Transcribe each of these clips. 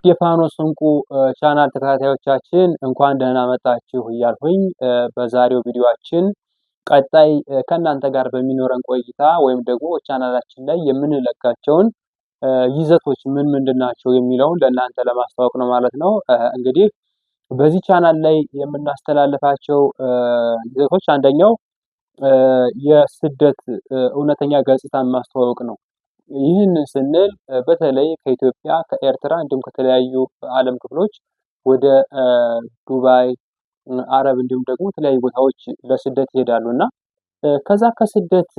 ውድ የፋኖስ እንቁ ቻናል ተከታታዮቻችን እንኳን ደህና መጣችሁ እያልኩኝ በዛሬው ቪዲዮአችን ቀጣይ ከእናንተ ጋር በሚኖረን ቆይታ ወይም ደግሞ ቻናላችን ላይ የምንለቃቸውን ይዘቶች ምን ምንድናቸው የሚለውን ለእናንተ ለማስተዋወቅ ነው ማለት ነው። እንግዲህ በዚህ ቻናል ላይ የምናስተላልፋቸው ይዘቶች አንደኛው የስደት እውነተኛ ገጽታን ማስተዋወቅ ነው። ይህን ስንል በተለይ ከኢትዮጵያ ከኤርትራ እንዲሁም ከተለያዩ ዓለም ክፍሎች ወደ ዱባይ፣ አረብ እንዲሁም ደግሞ የተለያዩ ቦታዎች ለስደት ይሄዳሉ እና ከዛ ከስደት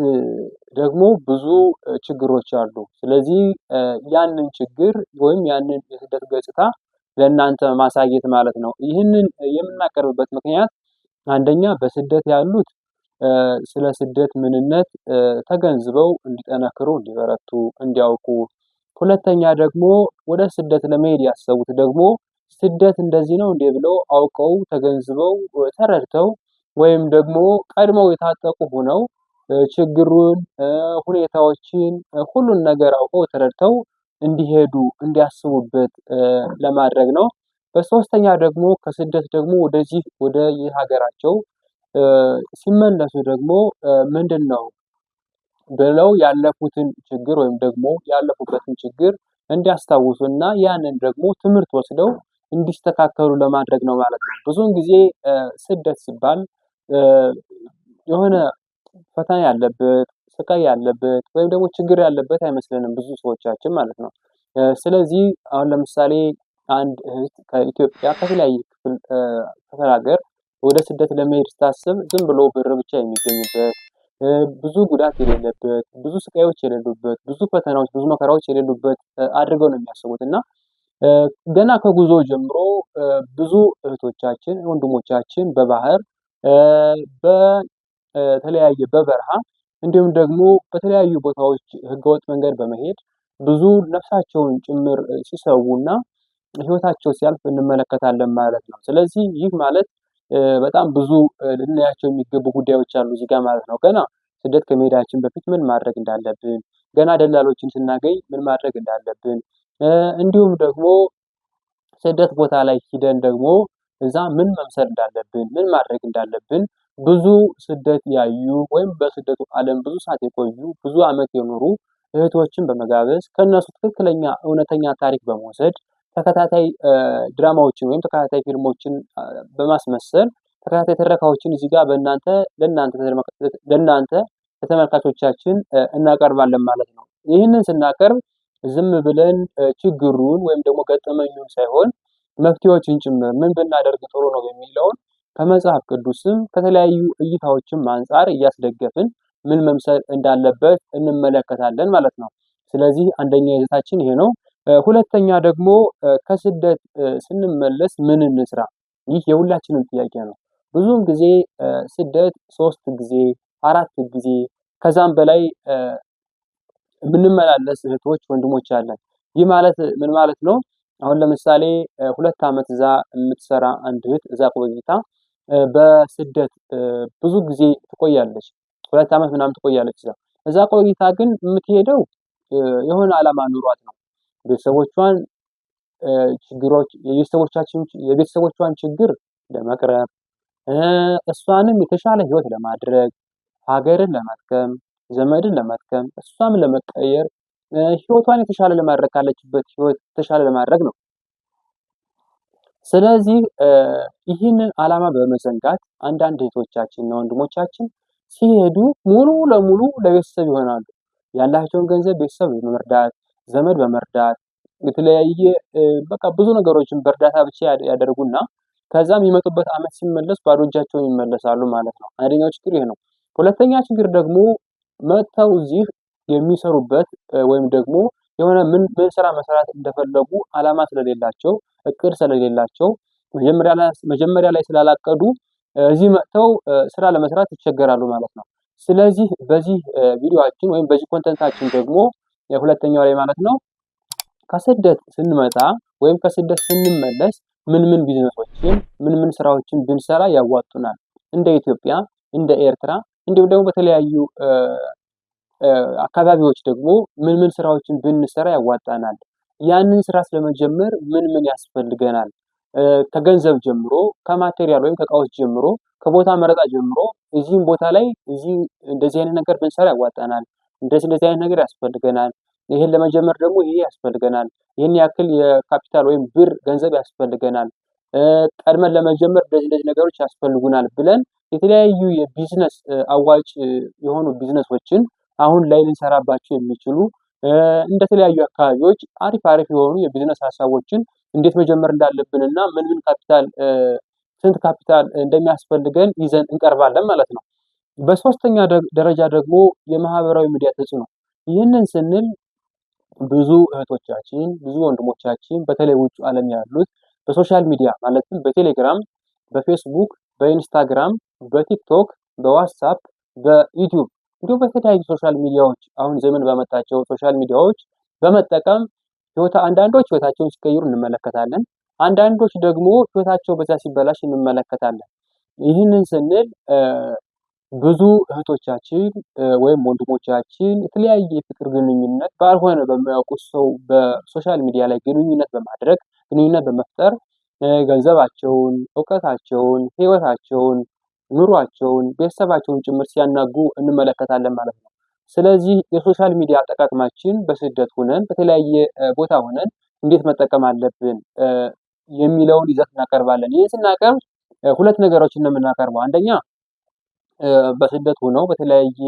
ደግሞ ብዙ ችግሮች አሉ። ስለዚህ ያንን ችግር ወይም ያንን የስደት ገጽታ ለእናንተ ማሳየት ማለት ነው። ይህንን የምናቀርብበት ምክንያት አንደኛ በስደት ያሉት ስለ ስደት ምንነት ተገንዝበው እንዲጠነክሩ፣ እንዲበረቱ፣ እንዲያውቁ፣ ሁለተኛ ደግሞ ወደ ስደት ለመሄድ ያሰቡት ደግሞ ስደት እንደዚህ ነው እንዴ ብለው አውቀው ተገንዝበው ተረድተው ወይም ደግሞ ቀድመው የታጠቁ ሆነው ችግሩን፣ ሁኔታዎችን፣ ሁሉን ነገር አውቀው ተረድተው እንዲሄዱ እንዲያስቡበት ለማድረግ ነው። በሶስተኛ ደግሞ ከስደት ደግሞ ወደዚህ ወደ የሀገራቸው ሲመለሱ ደግሞ ምንድነው ብለው ያለፉትን ችግር ወይም ደግሞ ያለፉበትን ችግር እንዲያስታውሱና ያንን ደግሞ ትምህርት ወስደው እንዲስተካከሉ ለማድረግ ነው ማለት ነው። ብዙውን ጊዜ ስደት ሲባል የሆነ ፈተና ያለበት፣ ስቃይ ያለበት ወይም ደግሞ ችግር ያለበት አይመስለንም ብዙ ሰዎቻችን ማለት ነው። ስለዚህ አሁን ለምሳሌ አንድ እህት ከኢትዮጵያ ከተለያየ ክፍለ ሀገር ወደ ስደት ለመሄድ ስታስብ ዝም ብሎ ብር ብቻ የሚገኝበት፣ ብዙ ጉዳት የሌለበት፣ ብዙ ስቃዮች የሌሉበት፣ ብዙ ፈተናዎች፣ ብዙ መከራዎች የሌሉበት አድርገው ነው የሚያስቡት እና ገና ከጉዞ ጀምሮ ብዙ እህቶቻችን ወንድሞቻችን በባህር በተለያየ በበረሃ እንዲሁም ደግሞ በተለያዩ ቦታዎች ህገወጥ መንገድ በመሄድ ብዙ ነፍሳቸውን ጭምር ሲሰዉና ህይወታቸው ሲያልፍ እንመለከታለን ማለት ነው። ስለዚህ ይህ ማለት በጣም ብዙ ልናያቸው የሚገቡ ጉዳዮች አሉ እዚህ ጋር ማለት ነው። ገና ስደት ከመሄዳችን በፊት ምን ማድረግ እንዳለብን፣ ገና ደላሎችን ስናገኝ ምን ማድረግ እንዳለብን፣ እንዲሁም ደግሞ ስደት ቦታ ላይ ሂደን ደግሞ እዛ ምን መምሰል እንዳለብን፣ ምን ማድረግ እንዳለብን ብዙ ስደት ያዩ ወይም በስደቱ ዓለም ብዙ ሰዓት የቆዩ ብዙ ዓመት የኖሩ እህቶችን በመጋበዝ ከነሱ ትክክለኛ እውነተኛ ታሪክ በመውሰድ ተከታታይ ድራማዎችን ወይም ተከታታይ ፊልሞችን በማስመሰል ተከታታይ ትረካዎችን እዚህ ጋር ለእናንተ ለተመልካቾቻችን እናቀርባለን ማለት ነው። ይህንን ስናቀርብ ዝም ብለን ችግሩን ወይም ደግሞ ገጠመኙን ሳይሆን መፍትሄዎችን ጭምር ምን ብናደርግ ጥሩ ነው የሚለውን ከመጽሐፍ ቅዱስም ከተለያዩ እይታዎችም አንጻር እያስደገፍን ምን መምሰል እንዳለበት እንመለከታለን ማለት ነው። ስለዚህ አንደኛ ይዘታችን ይሄ ነው። ሁለተኛ ደግሞ ከስደት ስንመለስ ምን እንስራ? ይህ የሁላችንም ጥያቄ ነው። ብዙውን ጊዜ ስደት 3 ጊዜ 4 ጊዜ ከዛም በላይ የምንመላለስ እህቶች ወንድሞች አለን። ይህ ማለት ምን ማለት ነው? አሁን ለምሳሌ 2 ዓመት እዛ የምትሰራ አንድ እህት እዛ ቆይታ በስደት ብዙ ጊዜ ትቆያለች። 2 ዓመት ምናምን ትቆያለች እዛ ቆይታ ግን የምትሄደው የሆነ ዓላማ ኑሯት ነው። ቤተሰቦቿን ችግሮች የቤተሰቦቿን ችግር ለመቅረፍ እሷንም የተሻለ ህይወት ለማድረግ ሀገርን ለመጥቀም ዘመድን ለመጥቀም እሷም ለመቀየር ህይወቷን የተሻለ ለማድረግ ካለችበት ህይወት የተሻለ ለማድረግ ነው። ስለዚህ ይህንን ዓላማ በመዘንጋት አንዳንድ እህቶቻችንና ወንድሞቻችን ሲሄዱ ሙሉ ለሙሉ ለቤተሰብ ይሆናሉ። ያላቸውን ገንዘብ ቤተሰብ በመርዳት ዘመድ በመርዳት የተለያየ በቃ ብዙ ነገሮችን በእርዳታ ብቻ ያደርጉና ከዛ የሚመጡበት ዓመት ሲመለስ ባዶ እጃቸውን ይመለሳሉ ማለት ነው። አንደኛው ችግር ይሄ ነው። ሁለተኛ ችግር ደግሞ መጥተው እዚህ የሚሰሩበት ወይም ደግሞ የሆነ ምን ስራ መስራት እንደፈለጉ ዓላማ ስለሌላቸው እቅድ ስለሌላቸው መጀመሪያ ላይ ስላላቀዱ እዚህ መጥተው ስራ ለመስራት ይቸገራሉ ማለት ነው። ስለዚህ በዚህ ቪዲዮአችን ወይም በዚህ ኮንተንታችን ደግሞ የሁለተኛው ላይ ማለት ነው ከስደት ስንመጣ ወይም ከስደት ስንመለስ ምን ቢዝነሶችን ምን ስራዎችን ብንሰራ ያዋጡናል፣ እንደ ኢትዮጵያ እንደ ኤርትራ እንዲሁም ደግሞ በተለያዩ አካባቢዎች ደግሞ ምን ስራዎችን ብንሰራ ያዋጣናል፣ ያንን ስራ ለመጀመር ምን ምን ያስፈልገናል? ከገንዘብ ጀምሮ፣ ከማቴሪያል ወይም ከእቃዎች ጀምሮ፣ ከቦታ መረጣ ጀምሮ እዚህም ቦታ ላይ እንደዚህ አይነት ነገር ብንሰራ ያዋጣናል፣ እንደዚህ አይነት ነገር ያስፈልገናል፣ ይሄን ለመጀመር ደግሞ ይሄ ያስፈልገናል፣ ይሄን ያክል የካፒታል ወይም ብር ገንዘብ ያስፈልገናል፣ ቀድመን ለመጀመር እንደዚህ ነገሮች ያስፈልጉናል ብለን የተለያዩ የቢዝነስ አዋጭ የሆኑ ቢዝነሶችን አሁን ላይ ልንሰራባቸው የሚችሉ እንደተለያዩ አካባቢዎች አሪፍ የሆኑ የቢዝነስ ሀሳቦችን እንዴት መጀመር እንዳለብንና ምን ካፒታል ስንት ካፒታል እንደሚያስፈልገን ይዘን እንቀርባለን ማለት ነው። በሶስተኛ ደረጃ ደግሞ የማህበራዊ ሚዲያ ተጽዕኖ። ይህንን ስንል ብዙ እህቶቻችን፣ ብዙ ወንድሞቻችን በተለይ ውጭ ዓለም ያሉት በሶሻል ሚዲያ ማለትም በቴሌግራም፣ በፌስቡክ፣ በኢንስታግራም፣ በቲክቶክ፣ በዋትስአፕ፣ በዩቲዩብ እንዲሁም በተለያዩ ሶሻል ሚዲያዎች አሁን ዘመን ባመጣቸው ሶሻል ሚዲያዎች በመጠቀም አንዳንዶች ህይወታቸውን ሲቀይሩ እንመለከታለን። አንዳንዶች ደግሞ ህይወታቸው በዛ ሲበላሽ እንመለከታለን። ይህንን ስንል ብዙ እህቶቻችን ወይም ወንድሞቻችን የተለያየ የፍቅር ግንኙነት ባልሆነ በማያውቁት ሰው በሶሻል ሚዲያ ላይ ግንኙነት በመፍጠር ገንዘባቸውን፣ እውቀታቸውን፣ ህይወታቸውን፣ ኑሯቸውን፣ ቤተሰባቸውን ጭምር ሲያናጉ እንመለከታለን ማለት ነው። ስለዚህ የሶሻል ሚዲያ አጠቃቀማችን በስደት ሆነን በተለያየ ቦታ ሆነን እንዴት መጠቀም አለብን የሚለውን ይዘት እናቀርባለን። ይህን ስናቀርብ ሁለት ነገሮችን ነው የምናቀርበው። አንደኛ በስደት ሆነው በተለያየ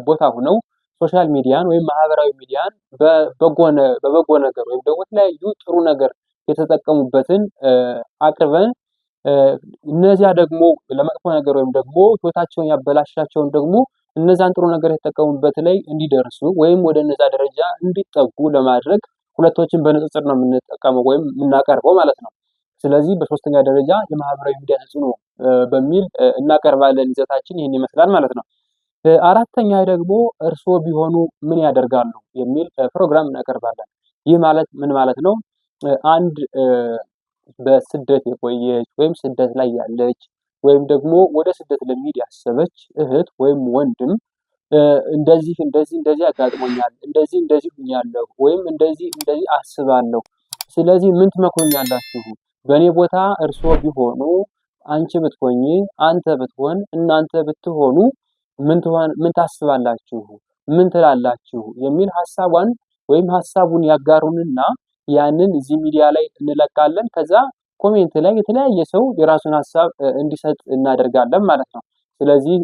ቦታ ሆነው ሶሻል ሚዲያን ወይም ማህበራዊ ሚዲያን በበጎ ነገር ወይም ደግሞ የተለያዩ ጥሩ ነገር የተጠቀሙበትን አቅርበን እነዚያ ደግሞ ለመጥፎ ነገር ወይም ደግሞ ህይወታቸውን ያበላሻቸውን ደግሞ እነዛን ጥሩ ነገር የተጠቀሙበት ላይ እንዲደርሱ ወይም ወደ እነዛ ደረጃ እንዲጠጉ ለማድረግ ሁለቶችን በንጽጽር ነው የምንጠቀመው ወይም የምናቀርበው ማለት ነው። ስለዚህ በሶስተኛ ደረጃ የማህበራዊ ሚዲያ ተጽዕኖ በሚል እናቀርባለን። ይዘታችን ይህን ይመስላል ማለት ነው። አራተኛ ደግሞ እርስዎ ቢሆኑ ምን ያደርጋሉ የሚል ፕሮግራም እናቀርባለን። ይህ ማለት ምን ማለት ነው? አንድ በስደት የቆየች ወይም ስደት ላይ ያለች ወይም ደግሞ ወደ ስደት ለመሄድ ያሰበች እህት ወይም ወንድም እንደዚህ አጋጥሞኛል፣ እንደዚህ ሁኛለሁ ወይም እንደዚህ አስባለሁ፣ ስለዚህ ምን ትመክሩኛላችሁ? በእኔ ቦታ እርስዎ ቢሆኑ፣ አንቺ ብትሆኚ፣ አንተ ብትሆን፣ እናንተ ብትሆኑ ምን ታስባላችሁ? ምን ትላላችሁ? የሚል ሀሳቡን ያጋሩንና ያንን እዚህ ሚዲያ ላይ እንለቃለን። ከዛ ኮሜንት ላይ የተለያየ ሰው የራሱን ሀሳብ እንዲሰጥ እናደርጋለን ማለት ነው። ስለዚህ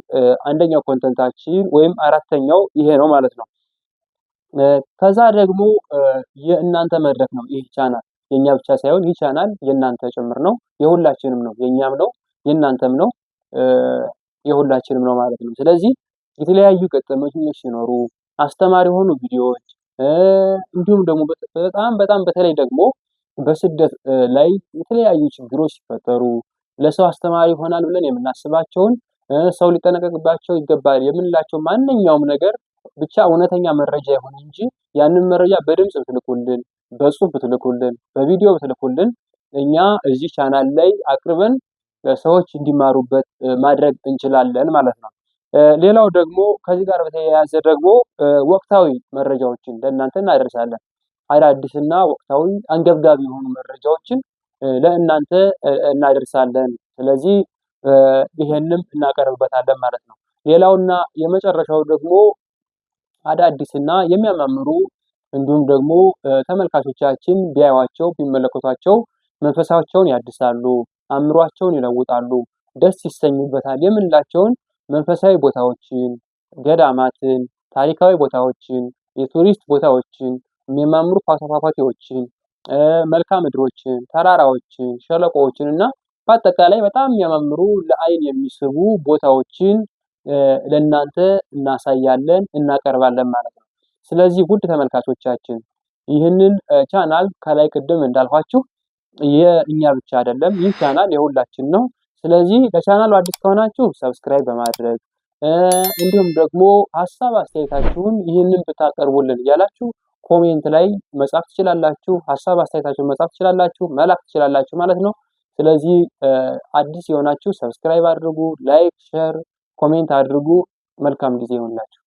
አንደኛው ኮንተንታችን ወይም አራተኛው ይሄ ነው ማለት ነው። ከዛ ደግሞ የእናንተ መድረክ ነው ይህ ቻናል። የኛ ብቻ ሳይሆን ይህ ቻናል የእናንተ ጭምር ነው፣ የሁላችንም ነው፣ የኛም ነው፣ የእናንተም ነው፣ የሁላችንም ነው ማለት ነው። ስለዚህ የተለያዩ ገጠመኞች ሲኖሩ አስተማሪ የሆኑ ቪዲዮዎች እንዲሁም ደግሞ በጣም በተለይ ደግሞ በስደት ላይ የተለያዩ ችግሮች ሲፈጠሩ ለሰው አስተማሪ ይሆናል ብለን የምናስባቸውን ሰው ሊጠነቀቅባቸው ይገባል የምንላቸው ማንኛውም ነገር ብቻ እውነተኛ መረጃ ይሁን እንጂ ያንን መረጃ በድምጽ ብትልኩልን፣ በጽሁፍ ብትልኩልን፣ በቪዲዮ ብትልኩልን እኛ እዚህ ቻናል ላይ አቅርበን ሰዎች እንዲማሩበት ማድረግ እንችላለን ማለት ነው። ሌላው ደግሞ ከዚህ ጋር በተያያዘ ደግሞ ወቅታዊ መረጃዎችን ለእናንተ እናደርሳለን። አዳዲስና ወቅታዊ አንገብጋቢ የሆኑ መረጃዎችን ለእናንተ እናደርሳለን። ስለዚህ ይሄንም እናቀርብበታለን ማለት ነው። ሌላውና የመጨረሻው ደግሞ አዳዲስና የሚያማምሩ እንዲሁም ደግሞ ተመልካቾቻችን ቢያዩዋቸው ቢመለከቷቸው መንፈሳቸውን ያድሳሉ፣ አእምሯቸውን ይለውጣሉ፣ ደስ ይሰኙበታል የምንላቸውን መንፈሳዊ ቦታዎችን፣ ገዳማትን፣ ታሪካዊ ቦታዎችን፣ የቱሪስት ቦታዎችን፣ የሚያማምሩ ፏፏቴዎችን፣ መልክዓ ምድሮችን፣ ተራራዎችን፣ ሸለቆዎችን እና በአጠቃላይ በጣም የሚያማምሩ ለአይን የሚስቡ ቦታዎችን ለእናንተ እናሳያለን፣ እናቀርባለን ማለት ነው። ስለዚህ ውድ ተመልካቾቻችን ይህንን ቻናል ከላይ ቅድም እንዳልኳችሁ የእኛ ብቻ አይደለም፣ ይህ ቻናል የሁላችን ነው። ስለዚህ ለቻናሉ አዲስ ከሆናችሁ ሰብስክራይብ በማድረግ እንዲሁም ደግሞ ሀሳብ አስተያየታችሁን ይህንን ብታቀርቡልን እያላችሁ ኮሜንት ላይ መጻፍ ትችላላችሁ። ሀሳብ አስተያየታችሁን መጻፍ ትችላላችሁ፣ መላክ ትችላላችሁ ማለት ነው። ስለዚህ አዲስ የሆናችሁ ሰብስክራይብ አድርጉ፣ ላይክ፣ ሼር፣ ኮሜንት አድርጉ። መልካም ጊዜ ይሁንላችሁ።